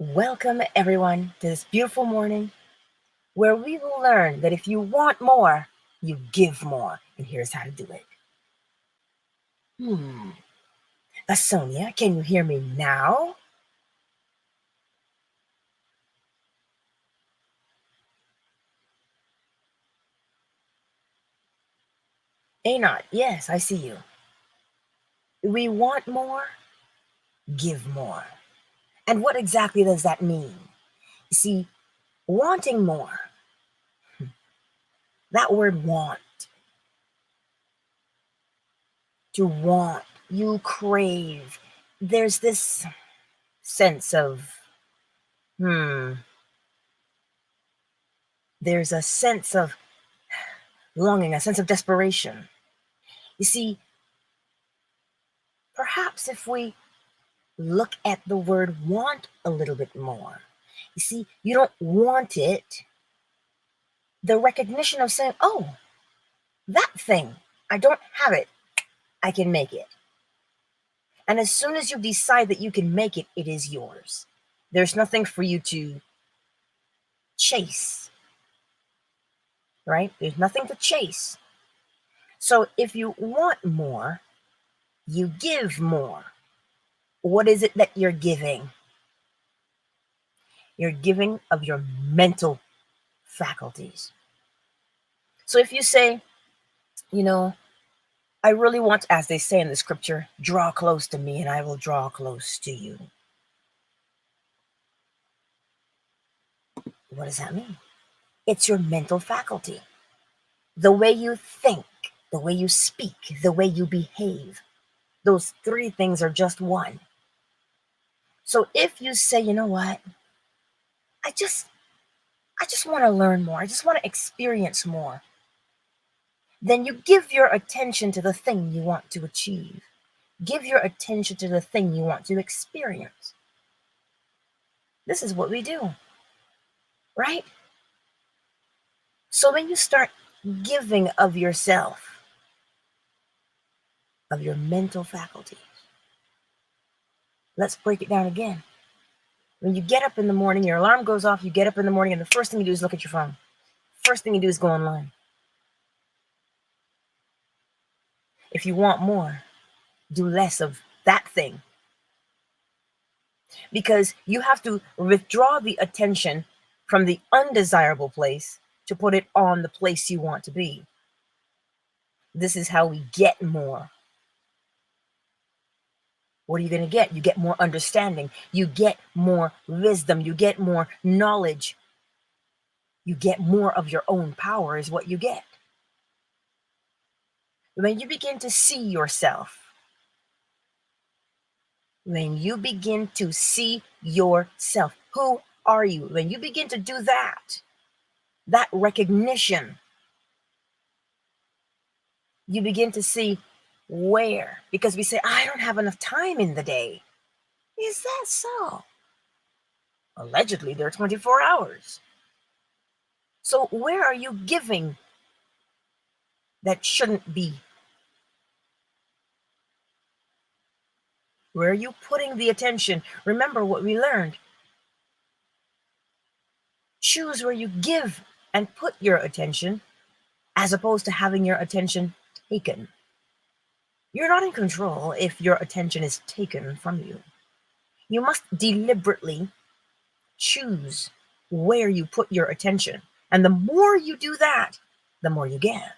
Welcome, everyone, to this beautiful morning where we will learn that if you want more, you give more. And here's how to do it. Sonia, can you hear me now? Anot, yes, I see you. We want more, give more. And what exactly does that mean? You see, wanting more, that word want, to want, you crave. There's this sense of, there's a sense of longing, a sense of desperation. You see, perhaps if we look at the word want a little bit more, you see, you don't want it. The recognition of saying, oh, that thing, I don't have it, I can make it. And as soon as you decide that you can make it, it is yours. There's nothing for you to chase, right? There's nothing to chase. So if you want more, you give more. What is it that you're giving? You're giving of your mental faculties. So if you say, I really want, as they say in the scripture, draw close to me and I will draw close to you. What does that mean? It's your mental faculty. The way you think, the way you speak, the way you behave. Those three things are just one. So if you say, you know what, I just want to learn more. I just want to experience more. Then you give your attention to the thing you want to achieve. Give your attention to the thing you want to experience. This is what we do, right? So when you start giving of yourself, of your mental faculties, let's break it down again. When you get up in the morning, your alarm goes off, you get up in the morning, and the first thing you do is look at your phone. First thing you do is go online. If you want more, do less of that thing. Because you have to withdraw the attention from the undesirable place to put it on the place you want to be. This is how we get more. What are you going to get? You get more understanding. You get more wisdom. You get more knowledge. You get more of your own power is what you get. When you begin to see yourself, when you begin to see yourself, who are you? When you begin to do that recognition, you begin to see where, because we say, I don't have enough time in the day. Is that so? Allegedly, there are 24 hours. So where are you giving that shouldn't be? Where are you putting the attention? Remember what we learned. Choose where you give and put your attention, as opposed to having your attention taken. You're not in control if your attention is taken from you. You must deliberately choose where you put your attention. And the more you do that, the more you get.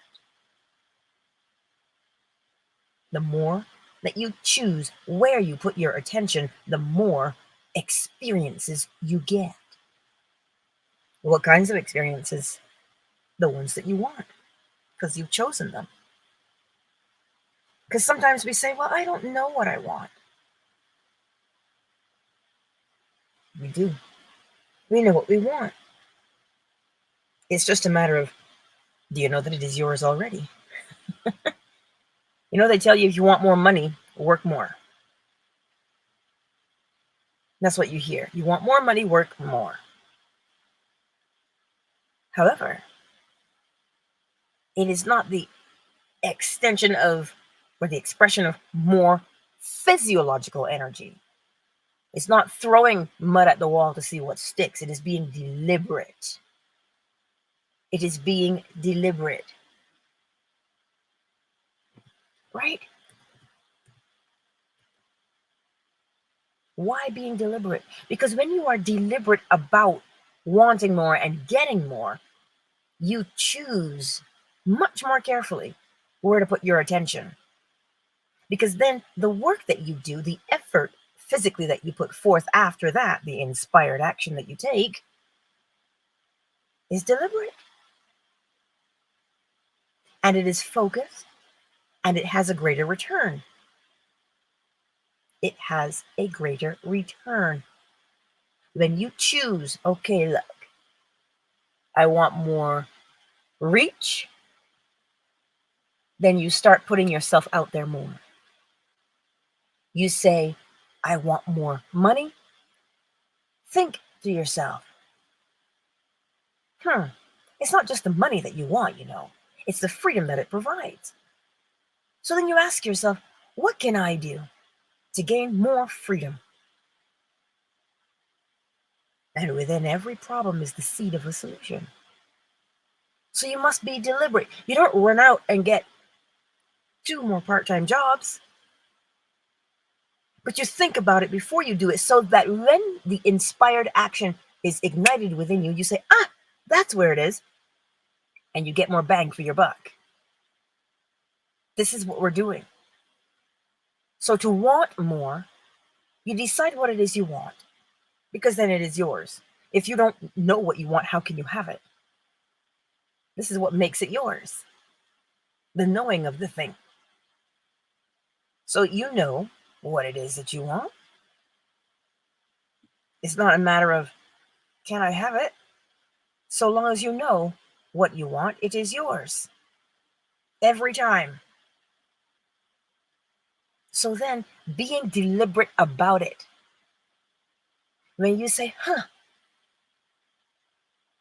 The more that you choose where you put your attention, the more experiences you get. What kinds of experiences? The ones that you want, because you've chosen them. Because sometimes we say, well, I don't know what I want. We do. We know what we want. It's just a matter of, do you know that it is yours already? They tell you if you want more money, work more. That's what you hear. You want more money, work more. However, it is not the extension of, or the expression of more physiological energy. It's not throwing mud at the wall to see what sticks. It is being deliberate. It is being deliberate. Right? Why being deliberate? Because when you are deliberate about wanting more and getting more, you choose much more carefully where to put your attention. Because then the work that you do, the effort physically that you put forth after that, the inspired action that you take, is deliberate. And it is focused, and it has a greater return. It has a greater return. When you choose, okay, look, I want more reach, then you start putting yourself out there more. You say, I want more money. Think to yourself, it's not just the money that you want, it's the freedom that it provides. So then you ask yourself, what can I do to gain more freedom? And within every problem is the seed of a solution. So you must be deliberate. You don't run out and get 2 more part-time jobs. But you think about it before you do it, so that when the inspired action is ignited within you, you say, that's where it is. And you get more bang for your buck. This is what we're doing. So to want more, you decide what it is you want, because then it is yours. If you don't know what you want, how can you have it? This is what makes it yours. The knowing of the thing. So you know what it is that you want. It's not a matter of, can I have it? So long as you know what you want, it is yours. Every time. So then, being deliberate about it. When you say,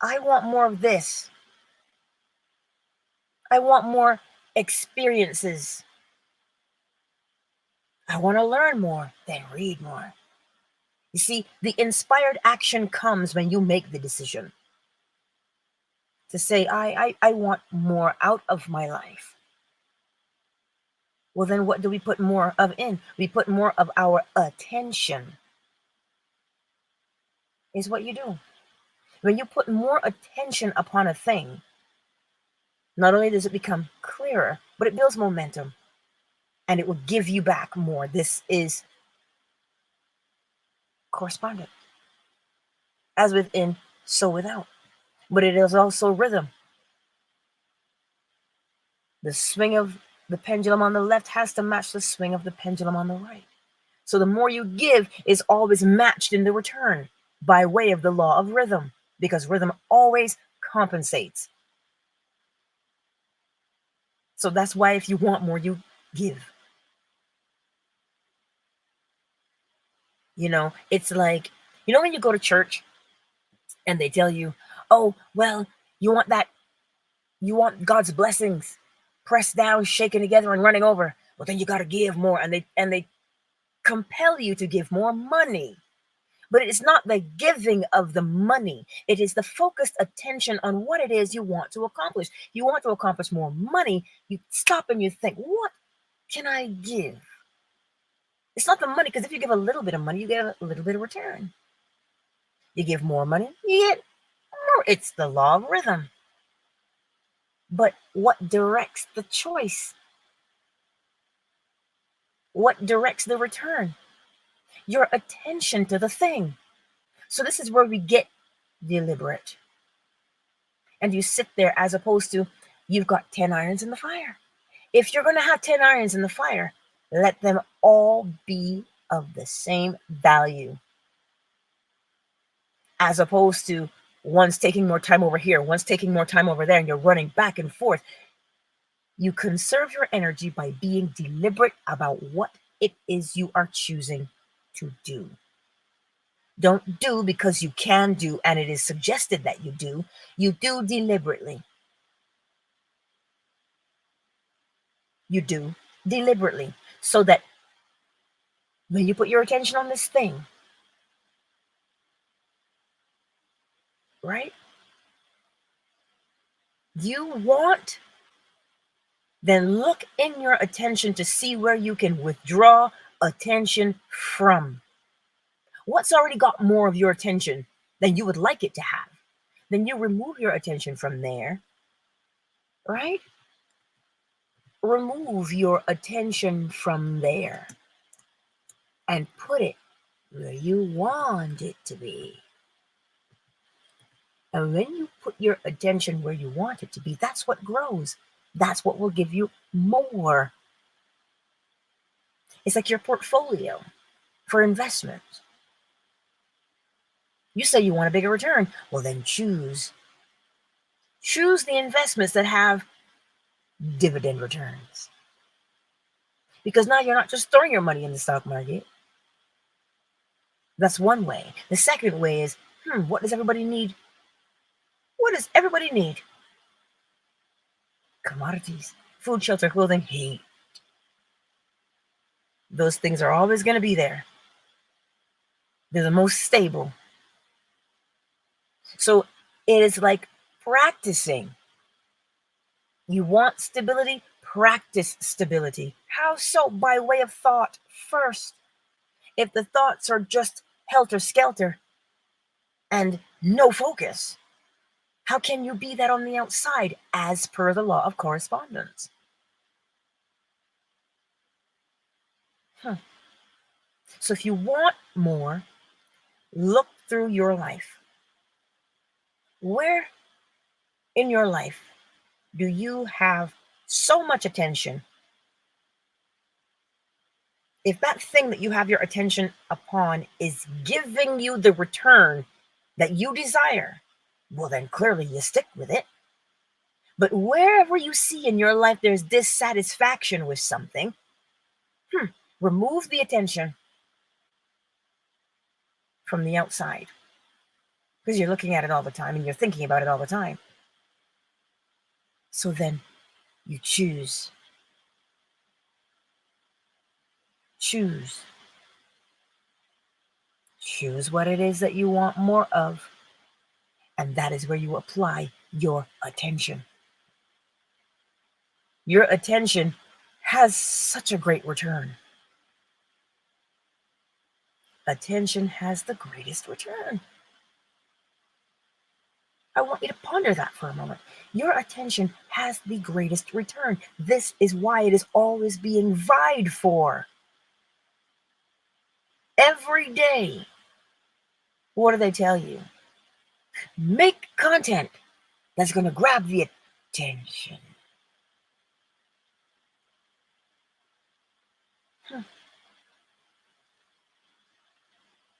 I want more of this. I want more experiences. I want to learn more. Then read more. You see, the inspired action comes when you make the decision to say, I want more out of my life. Well, then what do we put more of in? We put more of our attention, is what you do. When you put more attention upon a thing, not only does it become clearer, but it builds momentum, and it will give you back more. This is correspondent. As within, so without. But it is also rhythm. The swing of the pendulum on the left has to match the swing of the pendulum on the right. So the more you give is always matched in the return by way of the law of rhythm, because rhythm always compensates. So that's why if you want more, you give. It's like, when you go to church and they tell you, oh, well, you want God's blessings pressed down, shaken together, and running over. Well, then you got to give more. And they compel you to give more money. But it's not the giving of the money. It is the focused attention on what it is you want to accomplish. You want to accomplish more money. You stop and you think, what can I give? It's not the money, because if you give a little bit of money, you get a little bit of return. You give more money, you get more. It's the law of rhythm. But what directs the choice? What directs the return? Your attention to the thing. So this is where we get deliberate. And you sit there, as opposed to, you've got 10 irons in the fire. If you're going to have 10 irons in the fire, let them all be of the same value. As opposed to one's taking more time over here, one's taking more time over there, and you're running back and forth. You conserve your energy by being deliberate about what it is you are choosing to do. Don't do because you can do and it is suggested that you do. You do deliberately. You do deliberately. So that when you put your attention on this thing, right? You want, then look in your attention to see where you can withdraw attention from. What's already got more of your attention than you would like it to have? Then you remove your attention from there, right? Remove your attention from there and put it where you want it to be. And when you put your attention where you want it to be, that's what grows. That's what will give you more. It's like your portfolio for investment. You say you want a bigger return. Well, then choose. Choose the investments that have dividend returns. Because now you're not just throwing your money in the stock market. That's one way. The second way is, what does everybody need? What does everybody need? Commodities, food, shelter, clothing, heat. Those things are always going to be there. They're the most stable. So it is like practicing. You want stability? Practice stability. How so? By way of thought first. If the thoughts are just helter-skelter and no focus, how can you be that on the outside as per the law of correspondence? So if you want more, look through your life. Where in your life do you have so much attention? If that thing that you have your attention upon is giving you the return that you desire, well, then clearly you stick with it. But wherever you see in your life there's dissatisfaction with something, remove the attention from the outside, because you're looking at it all the time and you're thinking about it all the time. So then you choose. Choose. Choose what it is that you want more of. And that is where you apply your attention. Your attention has such a great return. Attention has the greatest return. I want you to ponder that for a moment. Your attention has the greatest return. This is why it is always being vied for. Every day. What do they tell you? Make content that's going to grab the attention.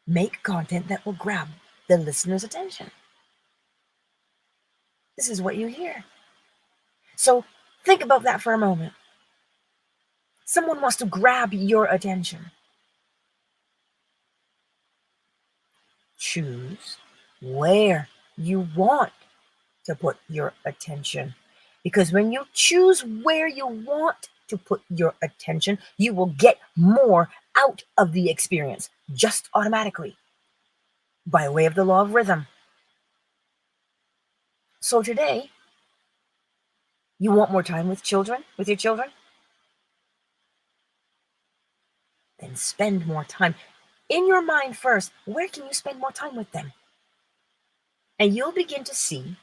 Make content that will grab the listener's attention. This is what you hear. So think about that for a moment. Someone wants to grab your attention. Choose where you want to put your attention. Because when you choose where you want to put your attention, you will get more out of the experience just automatically by way of the law of rhythm. So today, you want more time with your children? Then spend more time. In your mind first, where can you spend more time with them? And you'll begin to see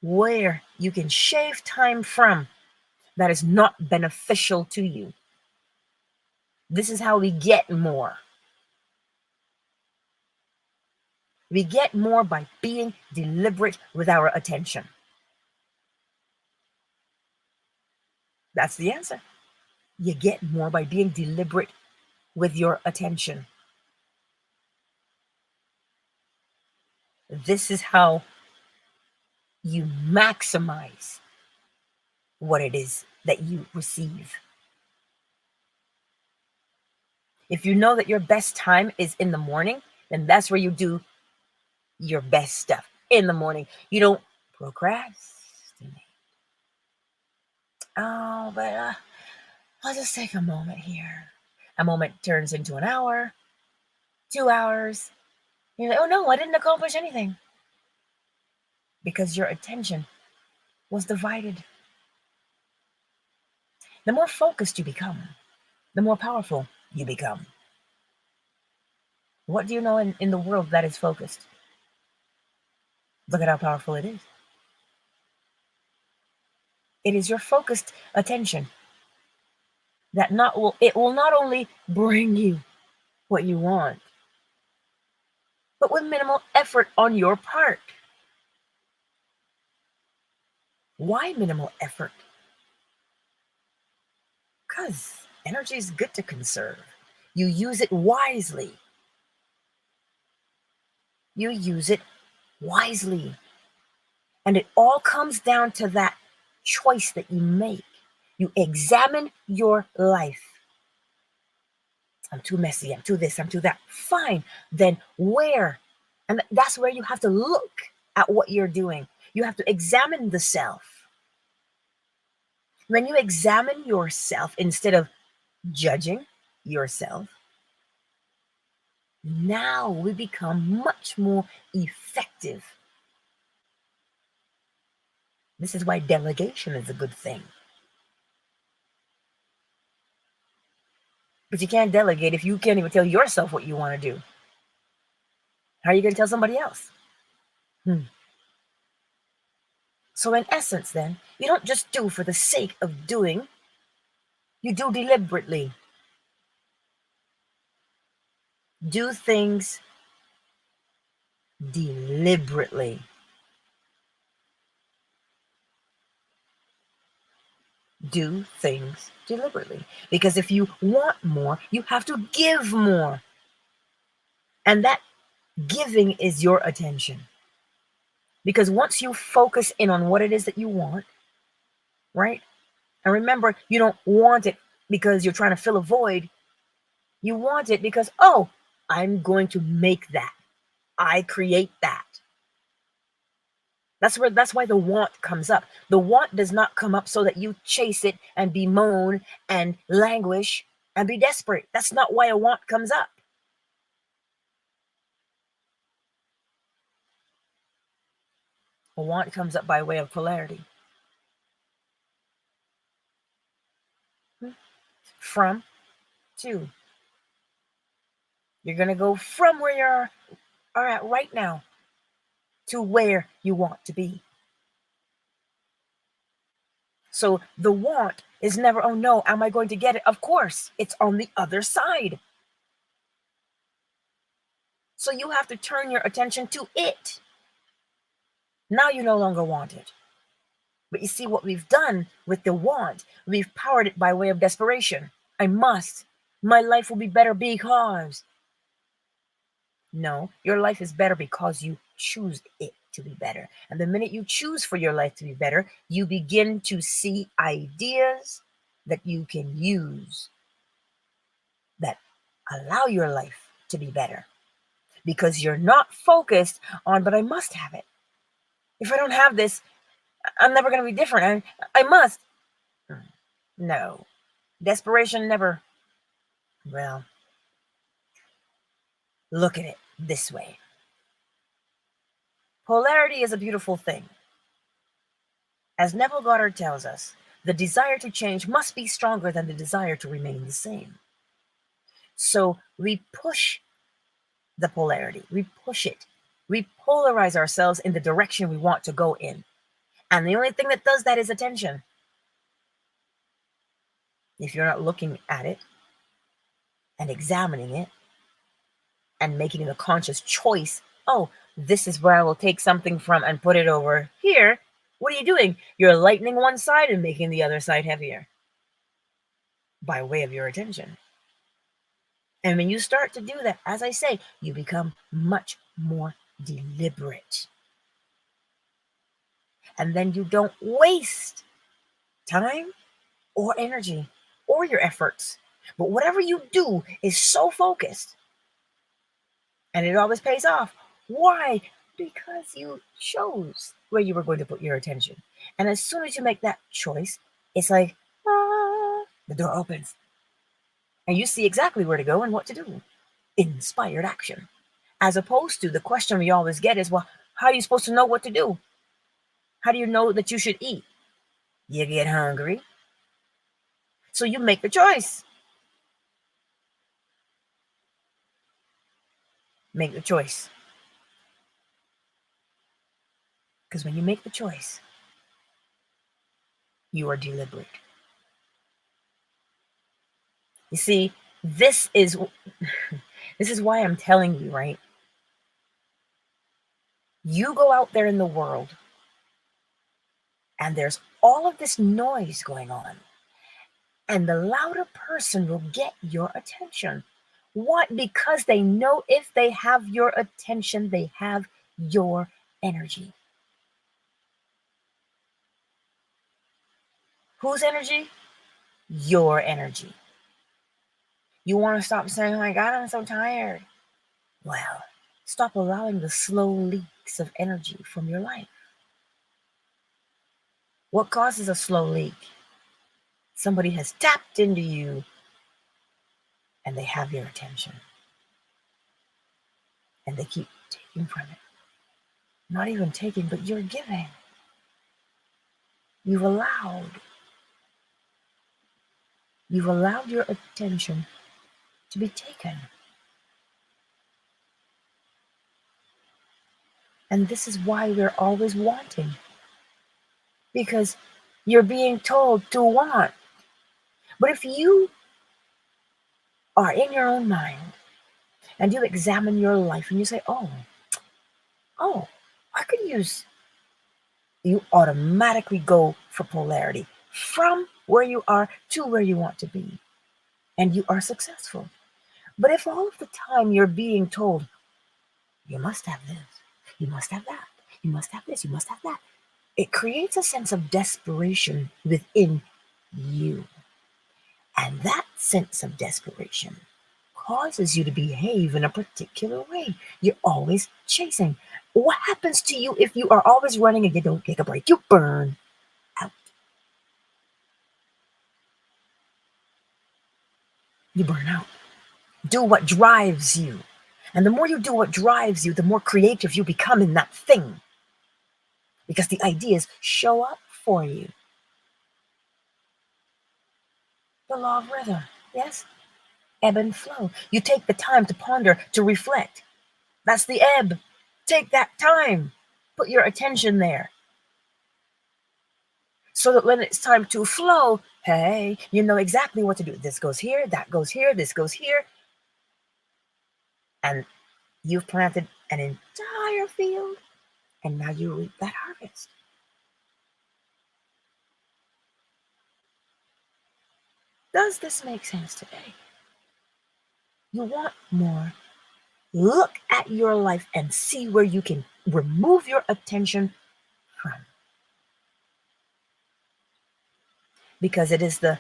where you can shave time from that is not beneficial to you. This is how we get more. We get more by being deliberate with our attention. That's the answer. You get more by being deliberate with your attention. This is how you maximize what it is that you receive. If you know that your best time is in the morning, then that's where you do your best stuff, in the morning. You don't procrastinate. Oh, but I'll just take a moment here. A moment turns into an hour, 2 hours. You're like, oh no, I didn't accomplish anything. because your attention was divided. The more focused you become, the more powerful you become. What do you know in the world that is focused? Look at how powerful it is. It is your focused attention that it will not only bring you what you want, but with minimal effort on your part. Why minimal effort? Because energy is good to conserve. You use it wisely. You use it wisely. And it all comes down to that choice that you make. You examine your life. I'm too messy. I'm too this. I'm too that. Fine. Then where? And that's where you have to look at what you're doing. You have to examine the self. When you examine yourself instead of judging yourself, now we become much more effective. This is why delegation is a good thing. But you can't delegate if you can't even tell yourself what you want to do. How are you going to tell somebody else? So in essence, then, you don't just do for the sake of doing. You do deliberately. Do things deliberately. Do things deliberately. Because if you want more, you have to give more. And that giving is your attention. Because once you focus in on what it is that you want, right? And remember, you don't want it because you're trying to fill a void. You want it because, oh, I'm going to make that. I create that. That's why the want comes up. The want does not come up so that you chase it and bemoan and languish and be desperate. That's not why a want comes up. A want comes up by way of polarity. From, to. You're going to go from where you are at right now to where you want to be. So the want is never, oh no, am I going to get it? Of course, it's on the other side. So you have to turn your attention to it. Now you no longer want it. But you see what we've done with the want, we've powered it by way of desperation. I must. My life will be better because. No, your life is better because you choose it to be better. And the minute you choose for your life to be better, you begin to see ideas that you can use that allow your life to be better. Because you're not focused on, but I must have it. If I don't have this, I'm never going to be different. I must. No. Desperation never. Well, look at it this way. Polarity is a beautiful thing. As Neville Goddard tells us, the desire to change must be stronger than the desire to remain the same. So we push the polarity. We push it. We polarize ourselves in the direction we want to go in. And the only thing that does that is attention. If you're not looking at it and examining it and making a conscious choice, oh, this is where I will take something from and put it over here. What are you doing? You're lightening one side and making the other side heavier by way of your attention. And when you start to do that, as I say, you become much more deliberate. And then you don't waste time or energy or your efforts. But whatever you do is so focused. And it always pays off. Why? Because you chose where you were going to put your attention. And as soon as you make that choice, it's like, the door opens. And you see exactly where to go and what to do. Inspired action. As opposed to the question we always get is, well, how are you supposed to know what to do? How do you know that you should eat? You get hungry. So you make the choice. Make the choice. Because when you make the choice, you are deliberate. You see, this is why I'm telling you, right? You go out there in the world and there's all of this noise going on, and the louder person will get your attention. What? Because they know if they have your attention, they have your energy. Whose energy? Your energy. You want to stop saying, oh my God, I'm so tired. Well, stop allowing the slow leaks of energy from your life. What causes a slow leak? Somebody has tapped into you and they have your attention. And they keep taking from it. Not even taking, but you're giving. You've allowed your attention to be taken. And this is why we're always wanting. Because you're being told to want. But if you are in your own mind and you examine your life and you say, oh, I could use, you automatically go for polarity from where you are to where you want to be. And you are successful. But if all of the time you're being told, you must have this, you must have that, you must have this, you must have that, it creates a sense of desperation within you. And that sense of desperation causes you to behave in a particular way. You're always chasing. What happens to you if you are always running and you don't take a break? You burn out. You burn out. Do what drives you. And the more you do what drives you, the more creative you become in that thing. Because the ideas show up for you. The law of rhythm, yes? Ebb and flow. You take the time to ponder, to reflect. That's the ebb. Take that time. Put your attention there. So that when it's time to flow, hey, you know exactly what to do. This goes here, that goes here, this goes here. And you've planted an entire field, and now you reap that harvest. Does this make sense today? You want more. Look at your life and see where you can remove your attention from. Because it is the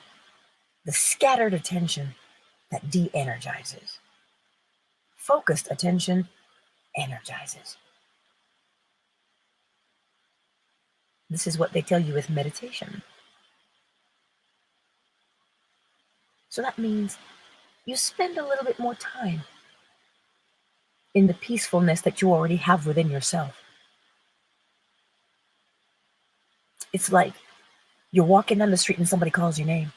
scattered attention that de-energizes. Focused attention energizes. This is what they tell you with meditation. So that means you spend a little bit more time in the peacefulness that you already have within yourself. It's like you're walking down the street and somebody calls your name.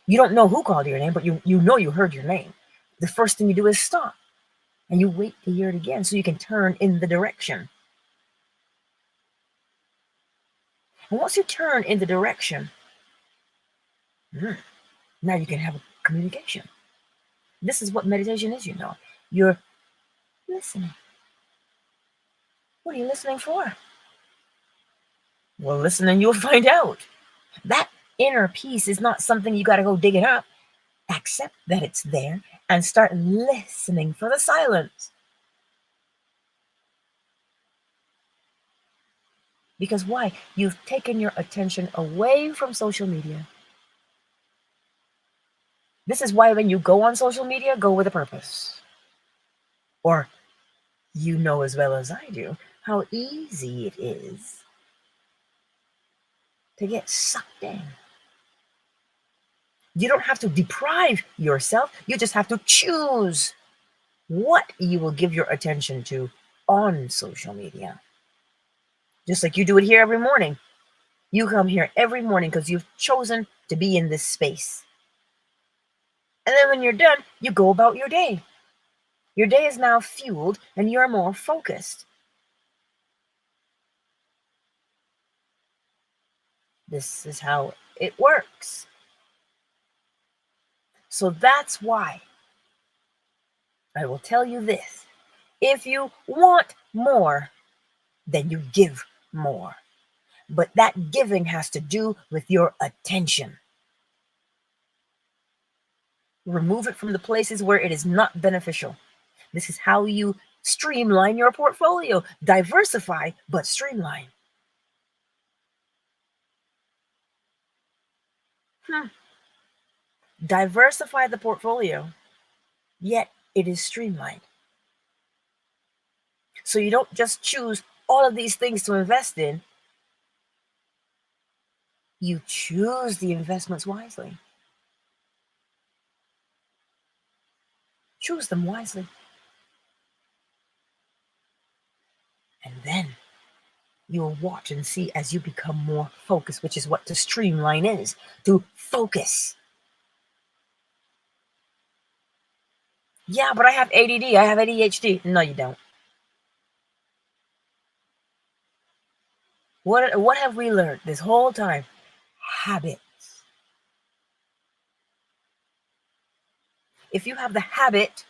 You don't know who called your name, but you know you heard your name. The first thing you do is stop. And you wait to hear it again so you can turn in the direction. And once you turn in the direction, now you can have a communication. This is what meditation is, you know. You're listening. What are you listening for? Well, listen and you'll find out. That inner peace is not something you got to go digging up. Accept that it's there and start listening for the silence. Because why? You've taken your attention away from social media. This is why when you go on social media, go with a purpose. Or you know as well as I do how easy it is to get sucked in. You don't have to deprive yourself. You just have to choose what you will give your attention to on social media. Just like you do it here every morning. You come here every morning because you've chosen to be in this space. And then when you're done, you go about your day. Your day is now fueled and you're more focused. This is how it works. So that's why I will tell you this. If you want more, then you give more. But that giving has to do with your attention. Remove it from the places where it is not beneficial. This is how you streamline your portfolio. Diversify, but streamline. Diversify the portfolio, yet it is streamlined. So you don't just choose all of these things to invest in. You choose the investments wisely. Choose them wisely. And then you'll watch and see as you become more focused, which is what to streamline is, to focus. Yeah, but I have ADD, I have ADHD. No, you don't. What have we learned this whole time? Habits. If you have the habit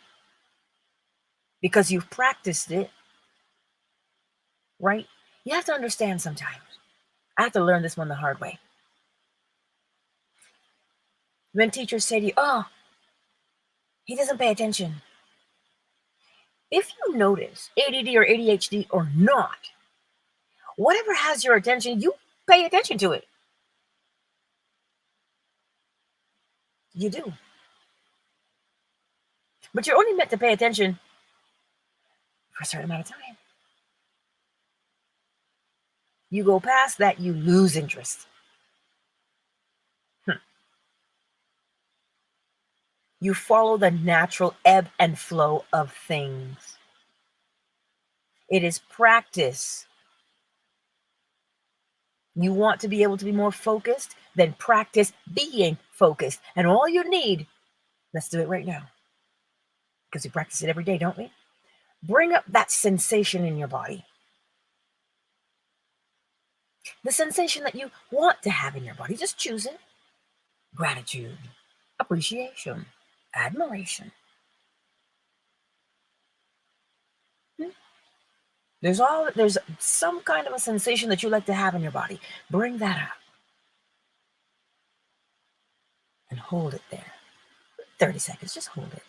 because you've practiced it, right? You have to understand sometimes. I have to learn this one the hard way. When teachers say to you, oh, he doesn't pay attention. If you notice ADD or ADHD or not, whatever has your attention, you pay attention to it. You do. But you're only meant to pay attention for a certain amount of time. You go past that, you lose interest. You follow the natural ebb and flow of things. It is practice. You want to be able to be more focused? Then practice being focused. And all you need, let's do it right now. Because we practice it every day, don't we? Bring up that sensation in your body. The sensation that you want to have in your body. Just choose it. Gratitude, appreciation, admiration. There's some kind of a sensation that you like to have in your body. Bring that up. And hold it there. 30 seconds, just hold it.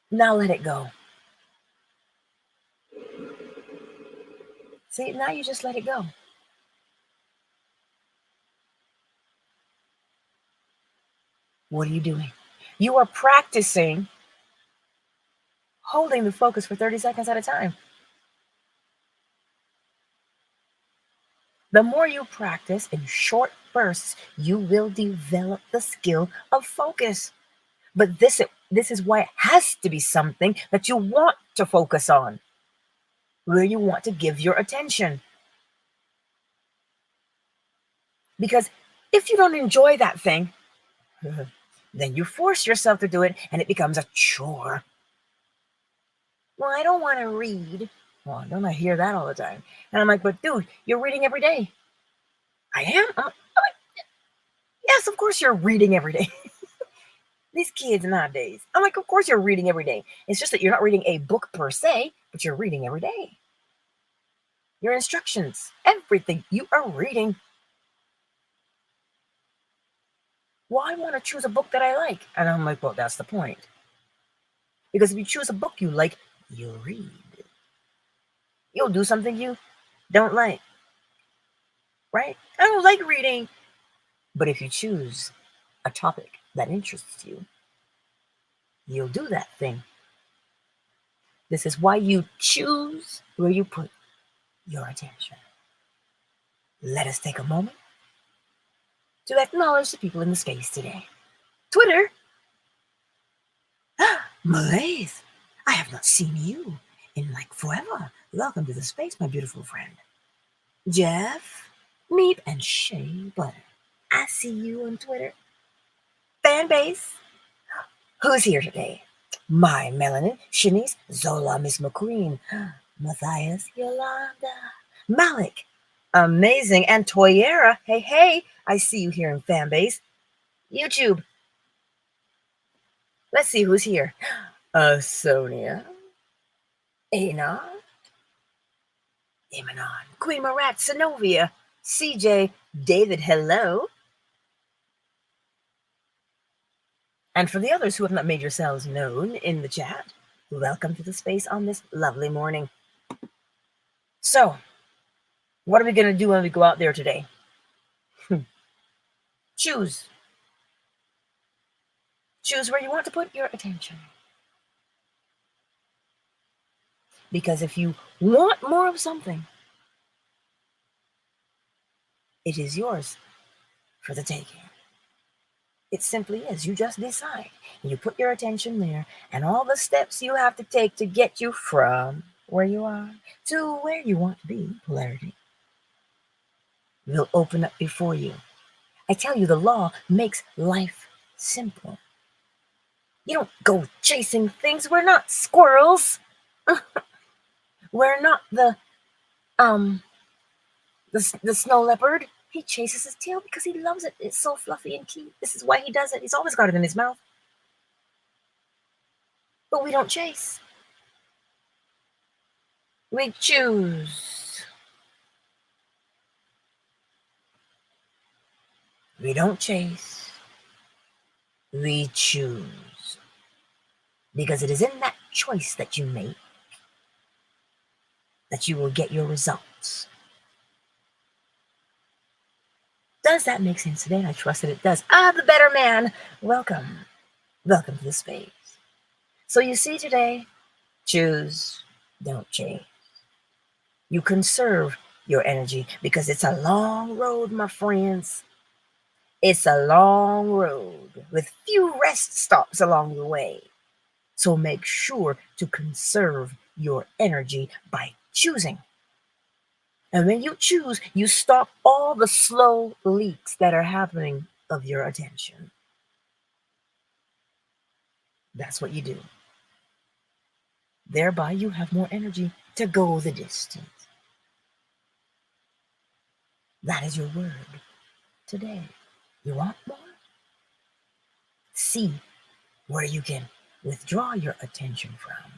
Now let it go. See, now you just let it go. What are you doing? You are practicing holding the focus for 30 seconds at a time. The more you practice in short bursts, you will develop the skill of focus. But this is why it has to be something that you want to focus on, where you want to give your attention. Because if you don't enjoy that thing, then you force yourself to do it and it becomes a chore. Well, I don't want to read. Well, don't I hear that all the time? And I'm like, but dude, you're reading every day. I am? I'm like, yes, of course you're reading every day. These kids nowadays. I'm like, of course you're reading every day. It's just that you're not reading a book per se, but you're reading every day. Your instructions, everything you are reading. Well, I want to choose a book that I like. And I'm like, well, that's the point. Because if you choose a book you like, you'll read. You'll do something you don't like. Right? I don't like reading. But if you choose a topic that interests you, you'll do that thing. This is why you choose where you put your attention. Let us take a moment to acknowledge the people in the space today. Twitter, Malaise, I have not seen you in like forever. Welcome to the space, my beautiful friend. Jeff, Meep, and Shea Butter. I see you on Twitter. Fanbase, who's here today? My Melanin, Shanice, Zola, Miss McQueen, Matthias, Yolanda, Malik, amazing, and Toyera. Hey, hey, I see you here in Fanbase. YouTube, let's see who's here. Sonia, Anon, Imanon, Queen Marat, Sinovia, CJ, David, hello. And for the others who have not made yourselves known in the chat, welcome to the space on this lovely morning. So, what are we going to do when we go out there today? Choose. Choose where you want to put your attention. Because if you want more of something, it is yours for the taking. It simply is. You just decide. You put your attention there, and all the steps you have to take to get you from where you are to where you want to be, polarity, will open up before you. I tell you, the law makes life simple. You don't go chasing things. We're not squirrels. We're not the snow leopard. He chases his tail because he loves it. It's so fluffy and cute. This is why he does it. He's always got it in his mouth. But we don't chase. We choose. We don't chase. We choose. Because it is in that choice that you make that you will get your results. Does that make sense today? I trust that it does. The better man. Welcome. Welcome to the space. So you see today, choose, don't chase. You conserve your energy because it's a long road, my friends. It's a long road with few rest stops along the way. So make sure to conserve your energy by choosing. And when you choose, you stop all the slow leaks that are happening of your attention. That's what you do. Thereby, you have more energy to go the distance. That is your word today. You want more? See where you can withdraw your attention from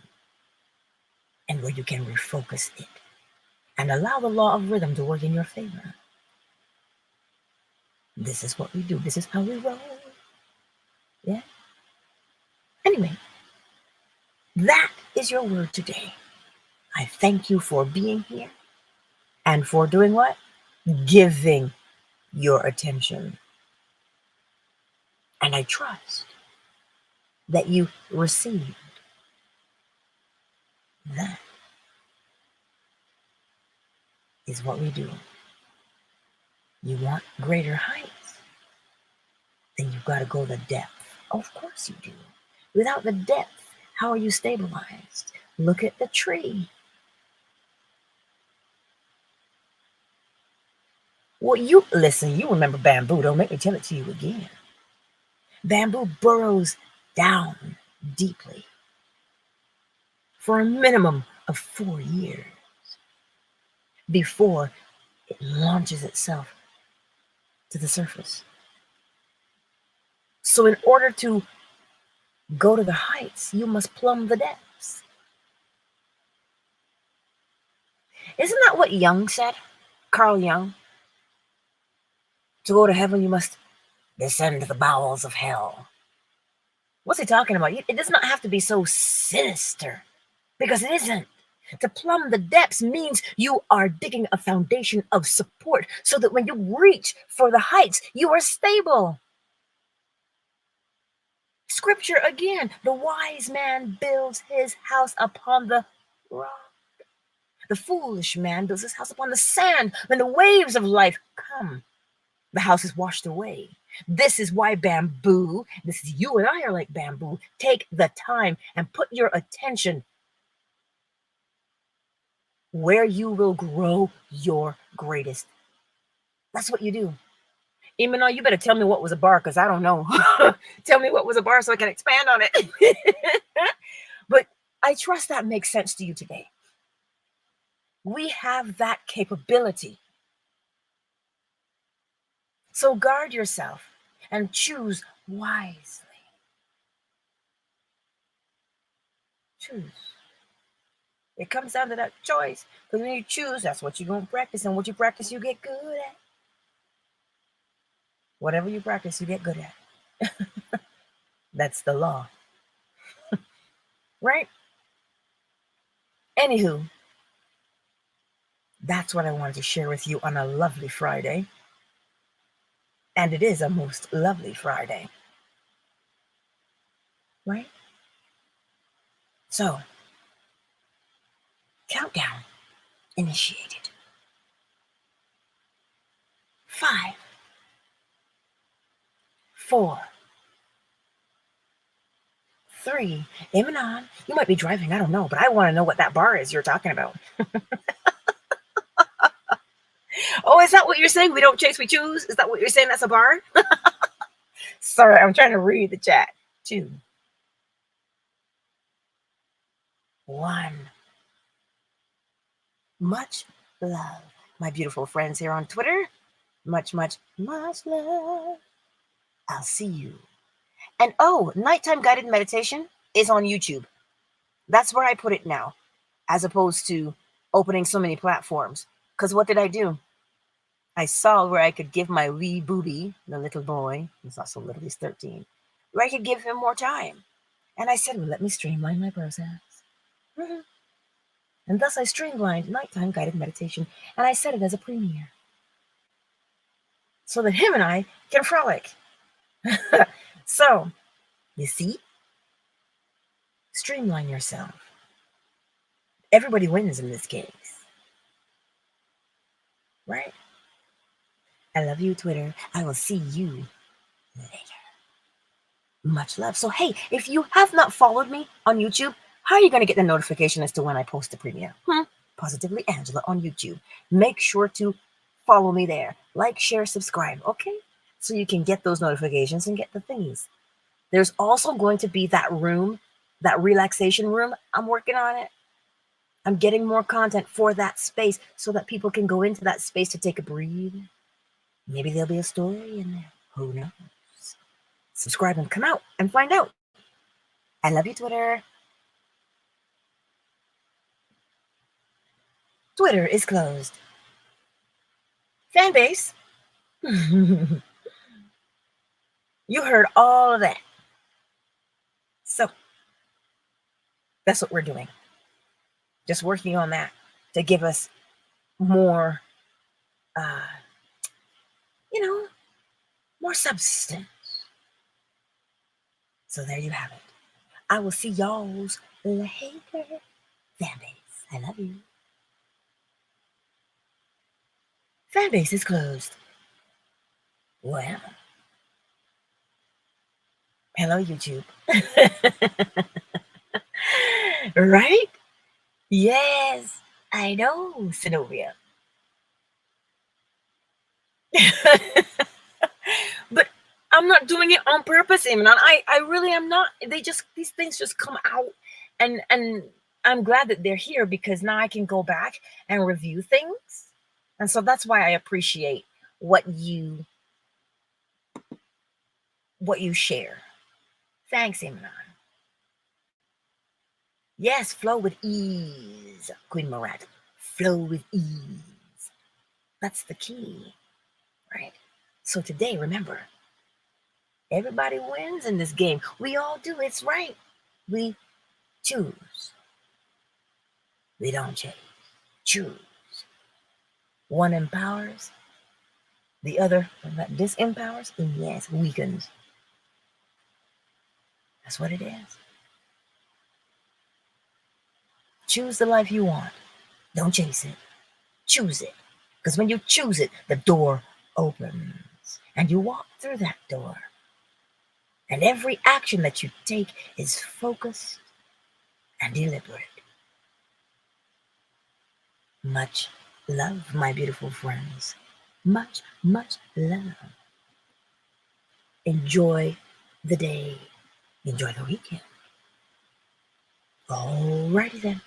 and where you can refocus it and allow the law of rhythm to work in your favor. This is what we do. This is how we roll. Yeah? Anyway, that is your word today. I thank you for being here and for doing what? Giving your attention. And I trust that you received that. Is what we do. You want greater heights? Then you've got to go the depth. Of course you do. Without the depth, how are you stabilized? Look at the tree. Well, you remember bamboo. Don't make me tell it to you again. Bamboo burrows down deeply for a minimum of 4 years before it launches itself to the surface. So in order to go to the heights, you must plumb the depths. Isn't that what Jung said? Carl Jung? To go to heaven, you must descend to the bowels of hell. What's he talking about? It does not have to be so sinister, because it isn't. To plumb the depths means you are digging a foundation of support so that when you reach for the heights, you are stable. Scripture again, the wise man builds his house upon the rock. The foolish man builds his house upon the sand. When the waves of life come, The house is washed away. This is why bamboo, this is you and I are like bamboo. Take the time and put your attention where you will grow your greatest. That's what you do. Even though you better tell me what was a bar, because I don't know. Tell me what was a bar so I can expand on it. But I trust that makes sense to you today. We have that capability. So guard yourself and choose wisely. Choose. It comes down to that choice. Because when you choose, that's what you're going to practice. And what you practice, you get good at. Whatever you practice, you get good at. That's the law. Right? Anywho, that's what I wanted to share with you on a lovely Friday. And it is a most lovely Friday. Right? So, countdown initiated. 5, 4, 3, Imanon, you might be driving, I don't know, but I want to know what that bar is you're talking about. Oh, is that what you're saying? We don't chase, we choose? Is that what you're saying? That's a bar? Sorry, I'm trying to read the chat. 2, 1. Much love, my beautiful friends here on Twitter. Much, much, much love. I'll see you. And oh, nighttime guided meditation is on YouTube. That's where I put it now, as opposed to opening so many platforms. Because what did I do? I saw where I could give my wee booby, the little boy, he's not so little, he's 13, where I could give him more time. And I said, well, let me streamline my process. And thus I streamlined nighttime guided meditation, and I set it as a premiere so that him and I can frolic. So, you see, streamline yourself. Everybody wins in this case. Right? I love you, Twitter. I will see you later. Much love. So, hey, if you have not followed me on YouTube, how are you going to get the notification as to when I post the premiere? Positively Angela on YouTube. Make sure to follow me there. Like, share, subscribe, okay? So you can get those notifications and get the thingies. There's also going to be that room, that relaxation room. I'm working on it. I'm getting more content for that space so that people can go into that space to take a breathe. Maybe there'll be a story in there. Who knows? Subscribe and come out and find out. I love you, Twitter. Twitter is closed. Fan base. You heard all of that. So that's what we're doing. Just working on that to give us more, more substance. So there you have it. I will see y'all's later. Fan base, I love you. Fan base is closed. Well, hello, YouTube. Right? Yes, I know, Zenobia. But I'm not doing it on purpose, Imran. I really am not. These things just come out, and I'm glad that they're here because now I can go back and review things. And so that's why I appreciate what you share. Thanks, Imran. Yes, flow with ease, Queen Marat. Flow with ease. That's the key, right? So today, remember, everybody wins in this game. We all do. It's right. We choose. We don't change. Choose. One empowers. The other that disempowers. And yes, weakens. That's what it is. Choose the life you want. Don't chase it. Choose it. Because when you choose it, the door opens. and you walk through that door. And every action that you take is focused and deliberate. Much love, my beautiful friends. Much, much love. Enjoy the day. Enjoy the weekend. Alrighty then.